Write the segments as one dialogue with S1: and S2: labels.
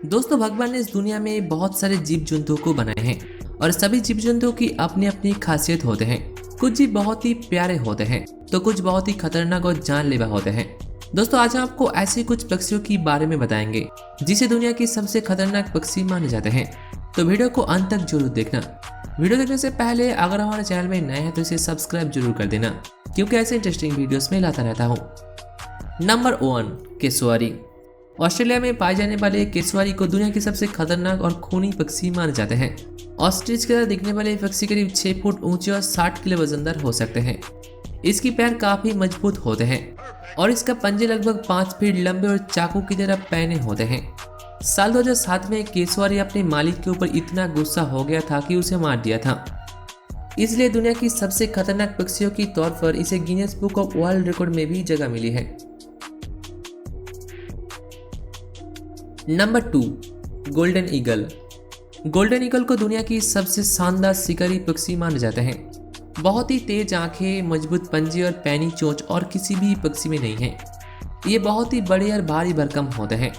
S1: दोस्तों, भगवान ने इस दुनिया में बहुत सारे जीव जंतुओं को बनाए हैं और सभी जीव जंतुओं की अपनी अपनी खासियत होते हैं। कुछ जीव बहुत ही प्यारे होते हैं तो कुछ बहुत ही खतरनाक और जानलेवा होते हैं। दोस्तों, आज हम आपको ऐसे कुछ पक्षियों के बारे में बताएंगे जिसे दुनिया की सबसे खतरनाक पक्षी माने जाते हैं। तो वीडियो को अंत तक जरूर देखना। वीडियो देखने से पहले अगर हमारे चैनल में नए हैं तो इसे सब्सक्राइब जरूर कर देना, क्योंकि ऐसे इंटरेस्टिंग वीडियोस में लाता रहता हूँ। नंबर 1, केसुआरी। ऑस्ट्रेलिया में पाए जाने वाले केसुआरी को दुनिया की सबसे खतरनाक और खूनी पक्षी माने जाते हैं। ऑस्ट्रिच की तरह दिखने वाले पक्षी करीब 6 फुट ऊंचे और 60 किलो वजनदार हो सकते हैं। इसकी पैर काफी मजबूत होते हैं और इसका पंजे लगभग 5 फीट लंबे और चाकू की तरह पैने होते हैं। साल 2007 में केसुआरी अपने मालिक के ऊपर इतना गुस्सा हो गया था कि उसे मार दिया था। इसलिए दुनिया की सबसे खतरनाक पक्षियों के तौर पर इसे Guinness book of world record में भी जगह मिली है। Number 2, golden eagle. Golden eagle को दुनिया की सबसे शानदार शिकारी पक्षी माने जाते हैं। बहुत ही तेज आंखें, मजबूत पंजे और पैनी चोंच और किसी भी पक्षी में नहीं है। ये बहुत ही बड़े और भारी भरकम होते हैं।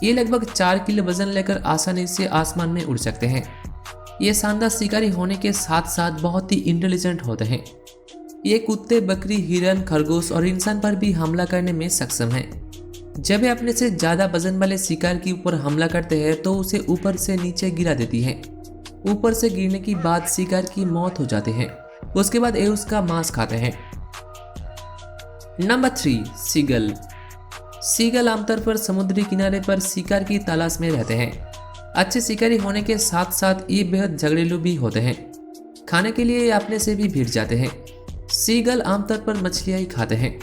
S1: ये लगभग 4 किलो वजन लेकर आसानी से आसमान में उड़ सकते हैं। ये शानदार शिकारी होने के साथ साथ बहुत ही इंटेलिजेंट होते हैं। ये कुत्ते, बकरी, हिरन, खरगोश और इंसान पर भी हमला करने में सक्षम हैं। जब ये अपने से ज्यादा वजन वाले शिकार के ऊपर हमला करते हैं तो उसे ऊपर से नीचे गिरा देती है। ऊपर से गिरने के बाद शिकार की मौत हो जाती है। उसके बाद ये उसका मांस खाते हैं। Number 3, seagull. सीगल आमतौर पर समुद्री किनारे पर शिकार की तलाश में रहते हैं। अच्छे शिकारी होने के साथ साथ ये बेहद झगड़ेलू भी होते हैं। खाने के लिए ये अपने से भी भिड़ जाते हैं। सीगल आमतौर पर मछलियां ही खाते हैं,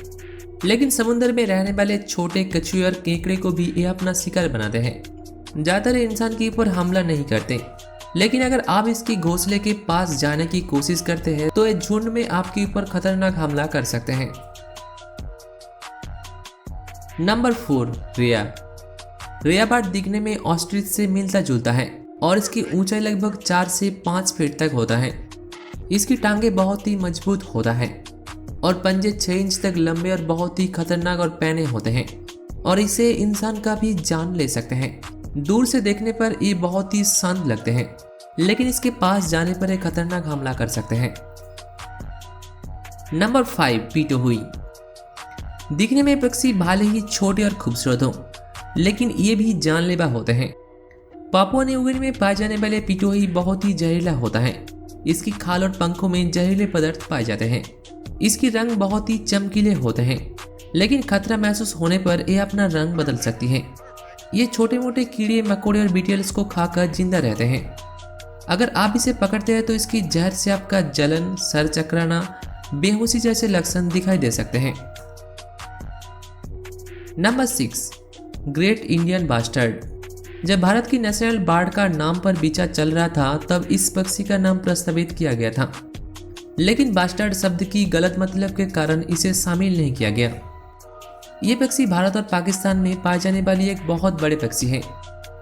S1: लेकिन समुद्र में रहने वाले छोटे कछुए और केकड़े को भी ये अपना शिकार बनाते हैं। ज्यादातर इंसान के ऊपर हमला नहीं करते, लेकिन अगर आप इसकी घोंसले के पास जाने की कोशिश करते हैं तो ये झुंड में आपके ऊपर खतरनाक हमला कर सकते हैं। नंबर 4, रेया। रेया बर्ड दिखने में ऑस्ट्रिच से मिलता जुलता है और इसकी ऊंचाई लगभग 4 से 5 फीट तक होता है। इसकी टांगे बहुत ही मजबूत होता है और पंजे 6 इंच तक लंबे और बहुत ही खतरनाक और पैने होते हैं और इसे इंसान का भी जान ले सकते हैं। दूर से देखने पर ये बहुत ही शांत लगते हैं, लेकिन इसके पास जाने पर ये खतरनाक हमला कर सकते हैं। नंबर 5, पीटोहुई। दिखने में पक्षी भले ही छोटे और खूबसूरत हों, लेकिन ये भी जानलेवा होते हैं। पापुआ न्यू गिनी में पाए जाने वाले पीटोहुई बहुत ही जहरीला होता है। इसकी खाल और पंखों में जहरीले पदार्थ पाए जाते हैं। इसके रंग बहुत ही चमकीले होते हैं, लेकिन खतरा महसूस होने पर यह अपना रंग बदल सकती है। ये छोटे मोटे कीड़े मकोड़े और बीटल्स को खाकर जिंदा रहते हैं। अगर आप इसे पकड़ते हैं तो इसकी जहर से आपका जलन, सर चकराना, बेहोशी जैसे लक्षण दिखाई दे सकते हैं। Number 6, great Indian bustard. जब भारत की नेशनल बर्ड का नाम पर विचार चल रहा था तब इस पक्षी का नाम प्रस्तावित किया गया था, लेकिन बास्टर्ड शब्द की गलत मतलब के कारण इसे शामिल नहीं किया गया। ये पक्षी भारत और पाकिस्तान में पाए जाने वाली एक बहुत बड़े पक्षी है।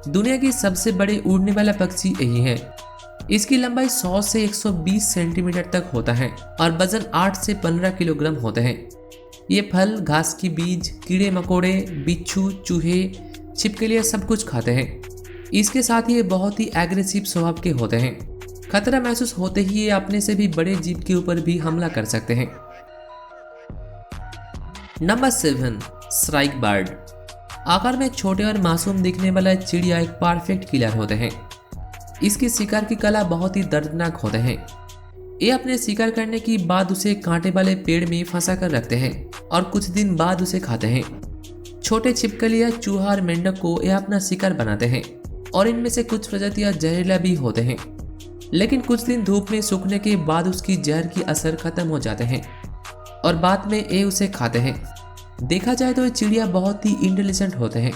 S1: दुनिया की सबसे बड़े उड़ने वाला पक्षी यही है। इसकी लंबाई 100 से 120 सेंटीमीटर तक होता है और वजन 8 से 15 किलोग्राम होते हैं। ये फल, घास की बीज, कीड़े मकोड़े, बिच्छू, चूहे, छिपकलियां सब कुछ खाते हैं। इसके साथ ही ये बहुत ही एग्रेसिव स्वभाव के होते हैं। खतरा महसूस होते ही ये अपने से भी बड़े जीव के ऊपर भी हमला कर सकते हैं। Number 7, shrike bird. आकार में छोटे और मासूम दिखने वाला चिड़िया एक परफेक्ट किलर होते हैं। इसकी शिकार की कला बहुत ही दर्दनाक होते हैं। ये अपने शिकार करने के बाद उसे कांटे वाले पेड़ में फंसा कर रखते हैं और कुछ दिन बाद उसे खाते हैं। छोटे छिपकलियां, चूहा और मेंढक को यह अपना शिकार बनाते हैं और इनमें से कुछ प्रजातियां जहरीला भी होते हैं, लेकिन कुछ दिन धूप में सूखने के बाद उसकी जहर की असर खत्म हो जाते हैं और बाद में ये उसे खाते हैं। देखा जाए तो ये चिड़िया बहुत ही इंटेलिजेंट होते हैं।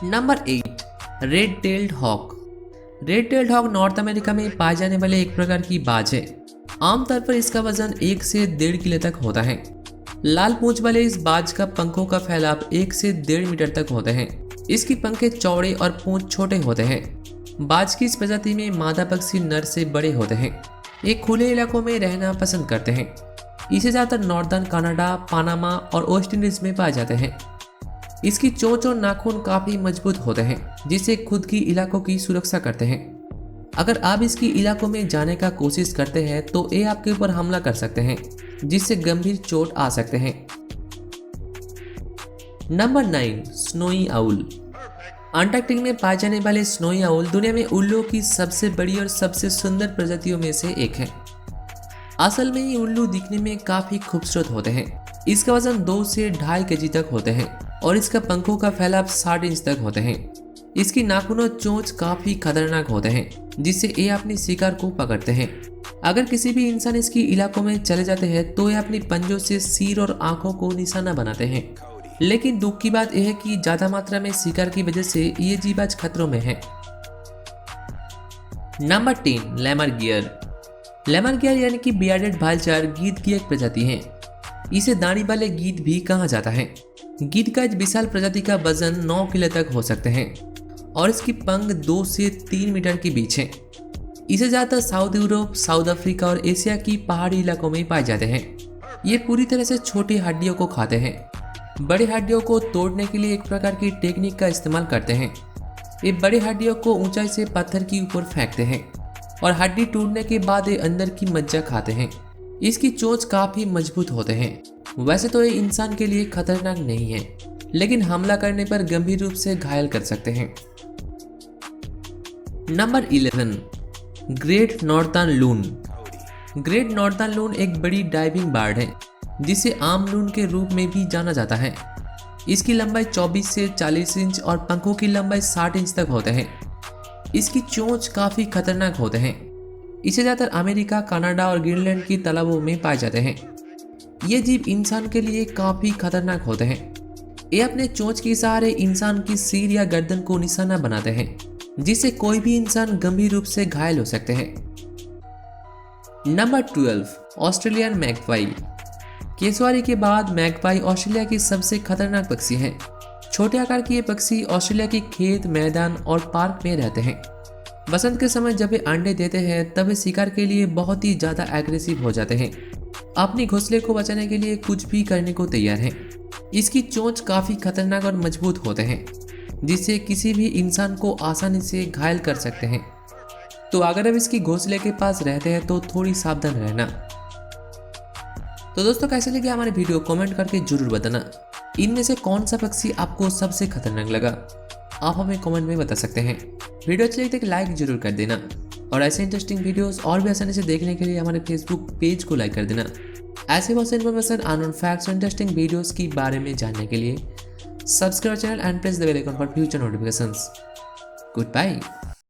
S1: Number 8, red tailed hawk. Red tailed hawk North America में पाए जाने वाले एक प्रकार की बाज है। आमतौर पर इसका वजन 1 से 1.5 किलो तक होता है। लाल पूंछ वाले इस बाज का पंखों का फैलाव 1 से 1.5 मीटर तक होते हैं। इसकी पंखे चौड़े और पूंछ छोटे होते हैं। बाज की इस प्रजाति में मादा पक्षी नर से बड़े होते हैं। ये खुले इलाकों में रहना पसंद करते हैं। इसे ज़्यादातर नॉर्दर्न कनाडा, पनामा और वेस्ट इंडीज में पाए जाते हैं। इसकी चोंच और नाखून काफी मजबूत होते हैं, जिससे खुद की इलाकों की सुरक्षा करते हैं। अगर आप इसकी इलाकों में जाने का कोशिश करते हैं तो ये आपके ऊपर हमला कर सकते हैं, जिससे गंभीर चोट आ सकते हैं। Number 9, snowy owl. अंटार्कटिक में पाए जाने वाले स्नोई आउल दुनिया में उल्लुओं की सबसे बड़ी और सबसे सुंदर प्रजातियों में से एक है। असल में ये उल्लू दिखने में काफी खूबसूरत होते हैं। इसका वजन 2 से 2.5 केजी तक होते हैं और इसका पंखों का फैलाव 60 इंच तक होते हैं। इसकी नाखून और चोंच काफी खतरनाक होते हैं, जिससे ये अपने शिकार को पकड़ते हैं। अगर किसी भी इंसान इसकी इलाकों में चले जाते हैं तो ये अपनी पंजों से सिर और आंखों को निशाना बनाते हैं। लेकिन दुख की बात यह है कि ज्यादा मात्रा में शिकार की वजह से ये जीव आज खतरों में है। नंबर 10, लैमरगियर। लैमरगियर यानी कि बियर्डेड भालचार गीद की एक प्रजाति है। इसे दाढ़ी वाले गीद भी कहा जाता है। गीद का इस विशाल प्रजाति का वजन 9 किलो तक हो सकते हैं और इसकी पंख 2 से 3 मीटर के बीच है। इसे ज्यादातर साउथ यूरोप, साउथ अफ्रीका और एशिया की पहाड़ी इलाकों में पाए जाते हैं। ये पूरी तरह से छोटी हड्डियों को खाते हैं। बड़ी हड्डियों को तोड़ने के लिए एक प्रकार की टेक्निक का इस्तेमाल करते हैं। ये बड़ी हड्डियों को ऊंचाई से पत्थर के ऊपर फेंकते हैं और हड्डी टूटने के बाद ये अंदर की मज्जा खाते हैं। इसकी चोंच काफी मजबूत होते हैं। वैसे तो ये इंसान के लिए खतरनाक नहीं है, लेकिन हमला करने पर गंभीर रूप से घायल कर सकते हैं। नंबर 11, ग्रेट नॉर्थर्न लून। ग्रेट नॉर्थर्न लून एक बड़ी डाइविंग बर्ड है, जिसे आम लून के रूप में भी जाना जाता है। इसकी लंबाई 24 से 40 इंच और पंखों की लंबाई 60 इंच तक होते हैं। इसकी चोंच काफी खतरनाक होते हैं। इसे ज्यादातर अमेरिका, कनाडा और ग्रीनलैंड की तालाबों में पाए जाते हैं। ये जीव इंसान के लिए काफी खतरनाक होते हैं। ये अपने चोंच के सहारे इंसान की सिर या गर्दन को निशाना बनाते हैं, जिससे कोई भी इंसान गंभीर रूप से घायल हो सकते हैं। Number 12, Australian magpie. केसवारी के बाद मैगपाई ऑस्ट्रेलिया की सबसे खतरनाक पक्षी है। छोटे आकार की ये पक्षी ऑस्ट्रेलिया के खेत, मैदान और पार्क में रहते हैं। बसंत के समय जब ये अंडे देते हैं तब ये शिकार के लिए बहुत ही ज्यादा एग्रेसिव हो जाते हैं। अपनी घोंसले को बचाने के लिए कुछ भी करने को तैयार हैं। इसकी चोंच काफी खतरनाक और मजबूत होते हैं, जिससे किसी भी इंसान को आसानी से घायल कर सकते हैं। तो अगर आप इसकी घोंसले के पास रहते हैं तो थोड़ी सावधान रहना। तो दोस्तों, कैसे लगे हमारे वीडियो कमेंट करके जरूर बताना। इनमें से कौन सा पक्षी आपको सबसे खतरनाक लगा, आप हमें कमेंट में बता सकते हैं। वीडियो अच्छी लगी तो लाइक जरूर कर देना और ऐसे इंटरेस्टिंग वीडियोस और भी आसानी से देखने के लिए हमारे फेसबुक पेज को लाइक कर देना। ऐसे बहुत से इन्फॉर्मेशन, अननोन फैक्ट्स और इंटरेस्टिंग वीडियोस के बारे में जानने के लिए subscribe channel and press the bell icon for future notifications. Good bye.